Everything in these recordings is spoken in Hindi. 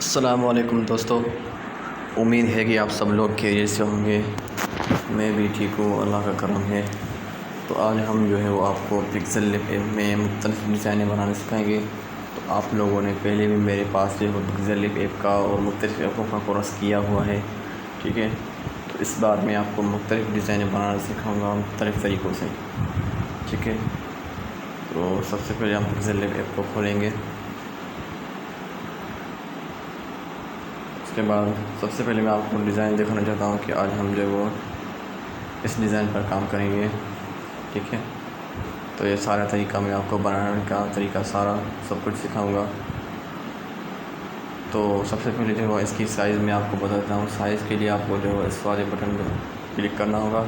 अस्सलाम वालेकुम दोस्तों, उम्मीद है कि आप सब लोग खैरियत से होंगे। मैं भी ठीक हूँ, अल्लाह का करम है। तो आज हम जो है वो आपको पिक्सल लैब ऐप में मुख्तलिफ़ डिज़ाइनें बनाना सिखाएंगे। तो आप लोगों ने पहले भी मेरे पास जो है पिक्सल लैब ऐप का और मुख्तलिफ़ ऐपों का कोर्स किया हुआ है, ठीक है। तो इस बार मैं आपको मुख्तलिफ़ डिज़ाइनें बनाना सिखाऊँगा मुख्तलिफ़ तरीक़ों से, ठीक है। तो सबसे पहले हम पिक्सल लैब ऐप को खोलेंगे। उसके बाद सबसे पहले मैं आपको डिज़ाइन दिखाना चाहता हूँ कि आज हम जो है वो इस डिज़ाइन पर काम करेंगे, ठीक है। तो ये सारा तरीका मैं आपको बनाने का तरीका सारा सब कुछ सिखाऊंगा। तो सबसे पहले जो है इसकी साइज़ मैं आपको बता देता हूँ। साइज़ के लिए आपको जो है इस वाले बटन पर क्लिक करना होगा।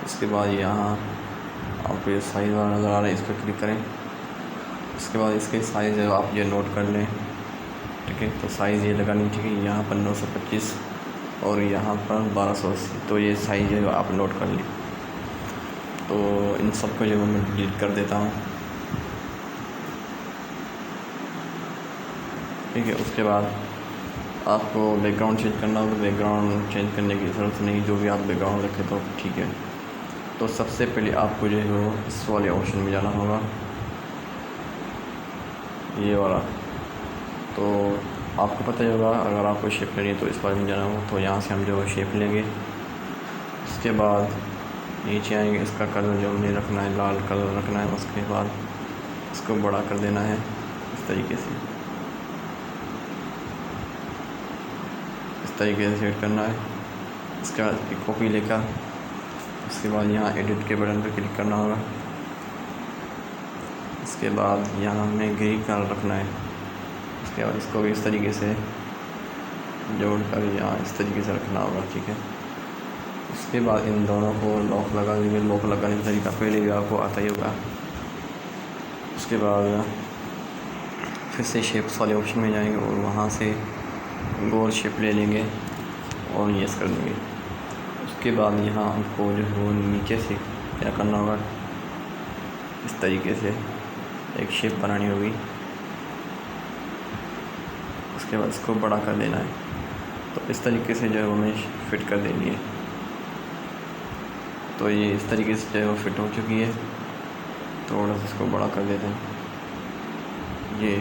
इसके बाद यहाँ आपको ये साइज़ वाला नज़र आ रहा है, इस पर क्लिक करें। इसके बाद इसके साइज़ है आप ये नोट कर लें, ठीक है। तो साइज़ ये लगानी, ठीक है। यहाँ पर 925 और यहाँ पर 1280, तो ये साइज़ है आप नोट कर लें। तो इन सब को जो मैं डिलीट कर देता हूँ, ठीक है। उसके बाद आपको बैकग्राउंड चेंज करना होगा। बैकग्राउंड चेंज करने की ज़रूरत नहीं, जो भी आप बैकग्राउंड रखें तो ठीक है। तो सबसे पहले आपको जो है वो इस वाले ऑप्शन में जाना होगा, ये वाला। तो आपको पता ही होगा, अगर आपको शेप लेनी है तो इस बार में जाना होगा। तो यहाँ से हम जो है शेप लेंगे। उसके बाद नीचे आएंगे, इसका कलर जो हमने रखना है लाल कलर रखना है। उसके बाद इसको बड़ा कर देना है इस तरीके से, इस तरीके से सेट करना है। इसके बाद इसकी कॉपी लेकर उसके बाद यहाँ एडिट के बटन पर क्लिक करना होगा। इसके बाद यहाँ हमें ग्रे कलर रखना है। उसके बाद इसको भी इस तरीके से जोड़ कर यहाँ इस तरीके से रखना होगा, ठीक है। उसके बाद इन दोनों को लॉक लगा देंगे। लॉक लगाने का तरीका पहले भी आपको आता ही होगा। उसके बाद फिर से शेप्स वाले ऑप्शन में जाएंगे और वहाँ से गोल शेप ले लेंगे और यस कर देंगे। उसके बाद यहाँ हमको जो है वो नीचे से क्या करना होगा, इस तरीके से एक शेप बनानी होगी। उसके बाद इसको बड़ा कर देना है। तो इस तरीके से जो है वो हमें फिट कर देनी है। तो ये इस तरीके से जो है वो फिट हो चुकी है। थोड़ा सा इसको बड़ा कर देते हैं ये।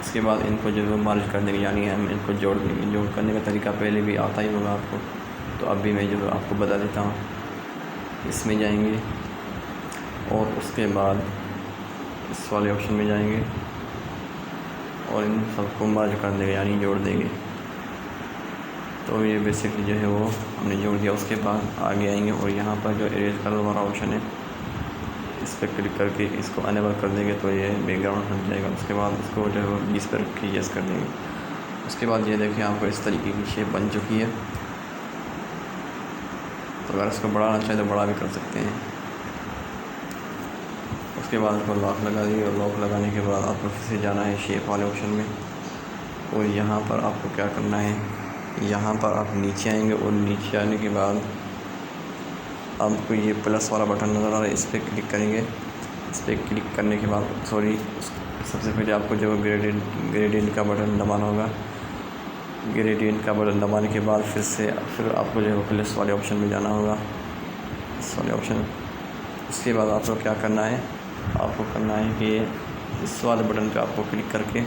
इसके बाद इनको जो है मर्ज कर देंगे, यानी हम इनको जोड़ देंगे। जोड़ करने का तरीका पहले भी आता ही होगा आपको, तो अभी मैं जो है आपको बता देता हूँ। इसमें जाएंगे और उसके बाद इस वाले ऑप्शन में जाएंगे और इन सबको मर्ज कर देंगे, यानी जोड़ देंगे। तो ये बेसिकली जो है वो हमने जोड़ दिया। उसके बाद आगे आएंगे और यहाँ पर जो इरेज कलर वाला ऑप्शन है, इस पर क्लिक करके इसको अनेबल कर देंगे तो ये बैकग्राउंड हट जाएगा। उसके बाद इसको जो है वो 20 पर रख के यस कर देंगे। उसके बाद ये देखिए आपको इस तरीके की शेप बन चुकी है। तो अगर इसको बढ़ाना चाहें तो बड़ा भी कर सकते हैं। उसके बाद इसको लॉक लगा दिए और लॉक लगाने के बाद आपको फिर से जाना है शेप वाले ऑप्शन में और यहाँ पर आपको क्या करना है, यहाँ पर आप नीचे आएंगे और नीचे आने के बाद आपको ये प्लस वाला बटन नज़र आ रहा है, इस पर क्लिक करेंगे। इस पर क्लिक करने के बाद सबसे पहले आपको जो ग्रेडियंट का बटन दबाना होगा। ग्रेडियंट का बटन दबाने के बाद फिर आपको जो है प्लस वाले ऑप्शन में जाना होगा, इस वाले ऑप्शन। उसके बाद आपको क्या करना है, आपको करना है कि इस वाले बटन पे आपको क्लिक करके,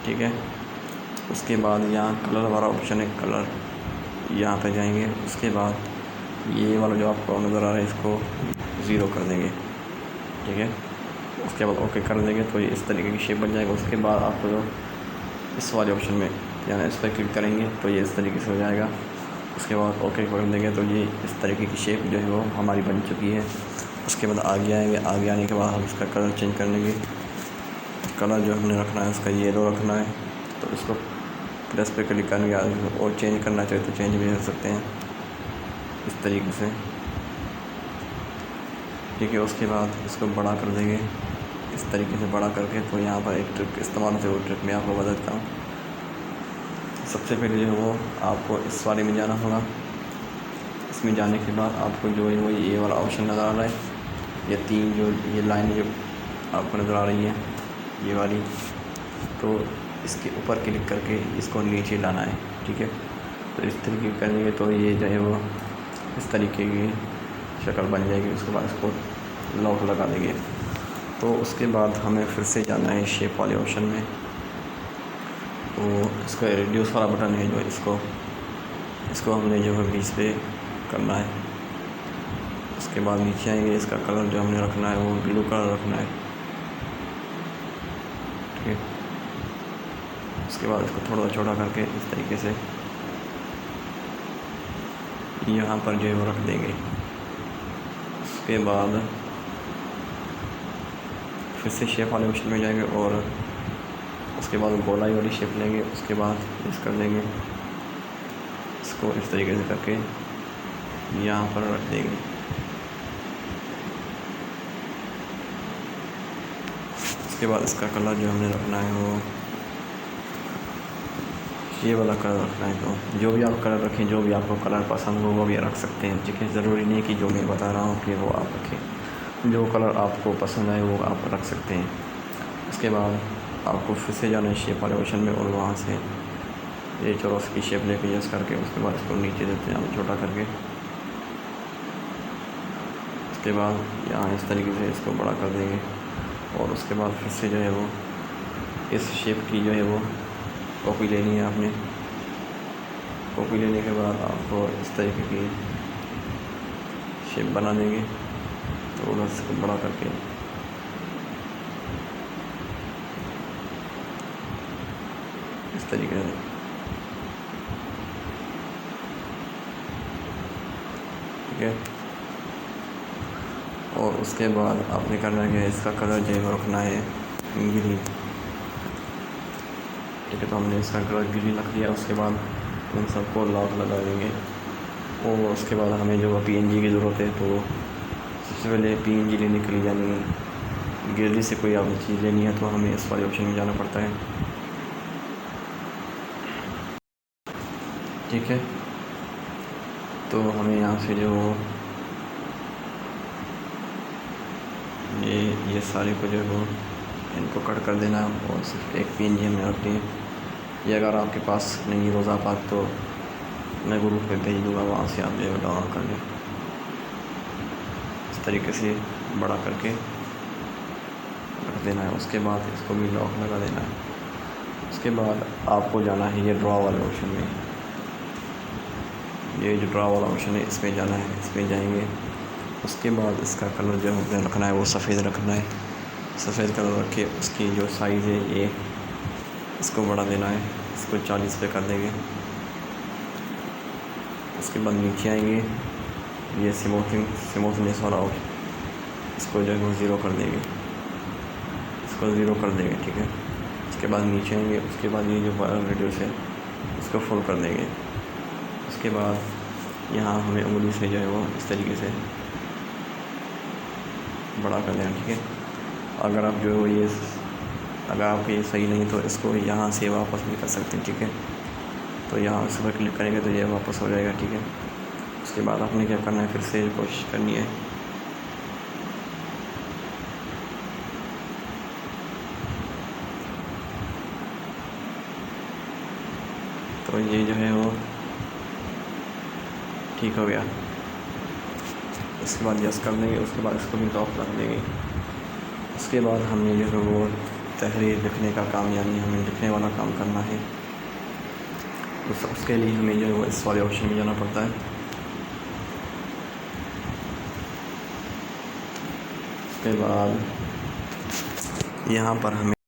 ठीक है। उसके बाद यहाँ कलर वाला ऑप्शन है, कलर यहाँ पे जाएंगे। उसके बाद ये वाला जो आपको नज़र आ रहा है इसको 0 कर देंगे, ठीक है। उसके बाद ओके कर देंगे तो ये इस तरीके की शेप बन जाएगा। उसके बाद आपको जो इस वाले ऑप्शन में यानी इस पर क्लिक करेंगे तो ये इस तरीके से हो जाएगा। उसके बाद ओके कर देंगे तो ये इस तरीके की शेप जो है वो हमारी बन चुकी है। उसके बाद आगे आएंगे। आगे आने के बाद हम इसका कलर चेंज कर लेंगे। कलर जो हमने रखना है उसका येलो रखना है। तो इसको प्लस पे क्लिक करने और चेंज करना चाहिए तो चेंज भी कर सकते हैं इस तरीके से, ठीक है। उसके बाद इसको बड़ा कर देंगे इस तरीके से बड़ा करके। तो यहाँ पर एक ट्रिक इस्तेमाल से वो ट्रिक मैं आपको बता देता हूँ। सबसे पहले जो है वो आपको इस वाले में जाना होगा। इसमें जाने के बाद आपको जो है वो ये वाला ऑप्शन नज़र आ रहा है, ये तीन जो ये लाइनें जो आपको नज़र आ रही है ये वाली, तो इसके ऊपर क्लिक करके इसको नीचे लाना है, ठीक है। तो इस तरीके करेंगे तो ये जो है वो इस तरीके की शक्ल बन जाएगी। उसके बाद इसको लॉक लगा देंगे। तो उसके बाद हमें फिर से जाना है शेप वाले ऑप्शन में। तो इसका रिड्यूस वाला बटन है जो इसको हमने जो है 20 पे करना है। उसके बाद नीचे आएंगे, इसका कलर जो हमने रखना है वो ब्लू कलर रखना है, ठीक है। उसके बाद इसको थोड़ा छोटा करके इस तरीके से यहाँ पर जो है वो रख देंगे। उसके बाद फिर से शेप वाले ऑप्शन में जाएंगे और उसके बाद गोलाई वाली शेप लेंगे। उसके बाद इस कर देंगे, इसको इस तरीके से करके यहाँ पर रख देंगे। उसके बाद इसका कलर जो हमने रखना है वो ये वाला कलर रखना है। तो जो भी आप कलर रखें, जो भी आपको कलर पसंद हो वो भी रख सकते हैं, ठीक है। ज़रूरी नहीं कि जो मैं बता रहा हूँ कि वो आप रखें, जो कलर आपको पसंद आए वो आप रख सकते हैं। उसके बाद आपको फिर से जाना है शेप वाले ऑप्शन में और वहाँ से ये चौरस की शेप लेके यूज़ करके उसके बाद इसको नीचे देते हैं छोटा करके। उसके बाद यहाँ इस तरीके से इसको बड़ा कर देंगे और उसके बाद फिर से जो है वो इस शेप की जो है वो कॉपी लेनी है आपने। कॉपी लेने के बाद आपको इस तरीके की शेप बना देंगे, थोड़ा इसको बड़ा करके इस तरीके से, ठीक है। और उसके बाद आपने करना है इसका कलर जो है रखना है ग्रीन, ठीक है। तो हमने इसका कलर ग्रीन रख दिया। उसके बाद इन सबको लॉक लगा देंगे और उसके बाद हमें जो PNG की ज़रूरत है तो सबसे पहले PNG लेने के लिए जानी है। गैलरी से कोई आपने चीज़ लेनी है तो हमें इस वाले ऑप्शन में जाना पड़ता है, ठीक है। तो हमें यहाँ से जो ये सारे को जो है वो इनको कट कर देना है और सिर्फ एक PNG हमें रखनी है। ये अगर आपके पास नहीं रोज़ा पाक तो मैं ग्रुप पे भेज दूँगा, वहाँ से आप जो है डाउनलोड कर लें। इस तरीके से बड़ा करके रख देना है। उसके बाद इसको भी लॉक लगा देना है। उसके बाद आपको जाना है ये ड्रॉ वाले ऑप्शन में। ये जो ड्रॉ वाला ऑप्शन है इसमें जाना है, इसमें जाएंगे। उसके बाद इसका कलर जो हमने रखना है वो सफ़ेद रखना है। सफ़ेद कलर रख के उसकी जो साइज़ है ये इसको बढ़ा देना है, इसको 40 पे कर देंगे। उसके बाद नीचे आएंगे, ये स्मूथनेस वाला इसको जो है वो 0 कर देंगे, इसको 0 कर देंगे, ठीक है। उसके बाद नीचे आएंगे, उसके बाद ये जो रेडियस है इसको फुल कर देंगे। उसके बाद यहाँ हमें उंगली से जो है वो इस तरीके से बड़ा कर देना, ठीक है। अगर आप जो है अगर आपको ये सही नहीं तो इसको यहाँ से वापस भी कर सकते हैं, ठीक है। तो यहाँ इस पर क्लिक करेंगे तो ये वापस हो जाएगा, ठीक है। उसके बाद आपने क्या करना है, फिर से कोशिश करनी है। तो ये जो है वो ठीक हो गया। इसके बाद यस कर देंगे। उसके बाद इसको भी लॉक रख देंगे। उसके बाद हमने जो है वो तहरीर लिखने का काम, यानी हमें लिखने वाला काम करना है। तो उसके लिए हमें जो है वो इस वाले ऑप्शन में जाना पड़ता है। उसके बाद यहाँ पर हमें